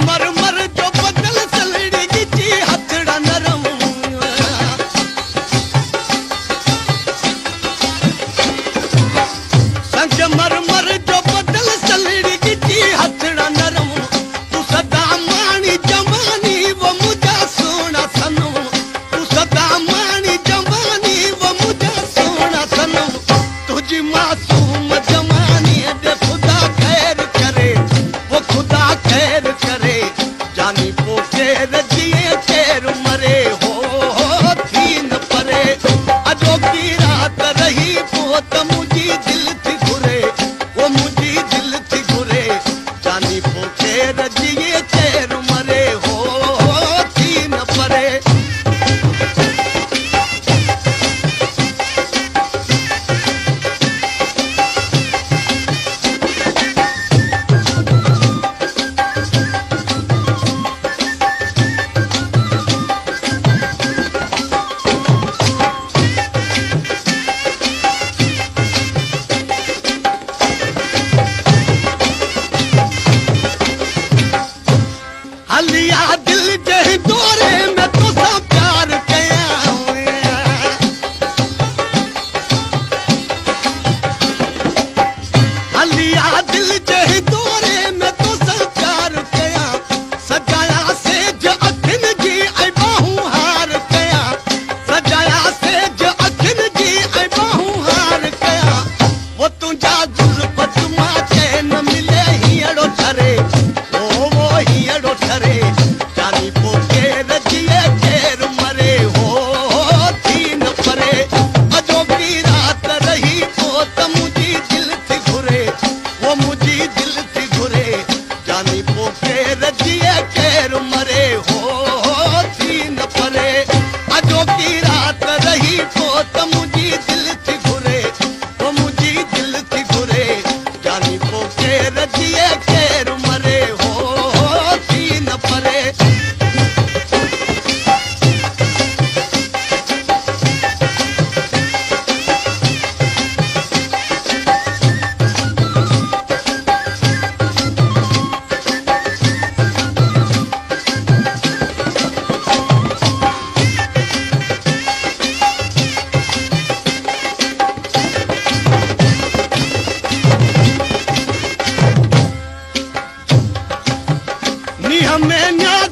संगमरमर जो बदल सलड़ी गिची हथड़ा नरम संगमरमर जो बदल सलड़ी गिची हथड़ा नरम तू सदा मानी जवानी वो मुझा सोना सनम तू सदा मानी जवानी वो मुझा सोना सनम तुझी मासूम जवानी दे खुदा खैर करे वो खुदा खैर करे जानी पोके रजिए तेर मरे हो थी न परे अजो की रात रही पोत मुझी दिल थी घुरे वो मुझी दिल थी घुरे जानी पोके रजिए तेर मरे हो थी न परे हलिया दिल जही दौरे में तो सब प्यार कया हलिया दिल जही दौरे में तो सब प्यार कया सजाया से ज अखिन जी आई बाहू हार कया सजाया से ज अखिन जी आई बाहू हार कया वो तुझा गुरबत माचे न मिले हियड़ो ठरे वो हियड़ो ठरे जानी पोके रजिए तेर मरे हो थी न परे अजो की रात रही पोत मुझी दिल थी घुरे वो मुझी दिल थी घुरे जानी पोके रजिए तेर मरे हो थी न परे अजो की रात रही पोत मुझी दिल थी घुरे वो मुझी दिल थी घुरे जानी पोके रजिए तेर मरे हो थी न परे नी हमें न्याय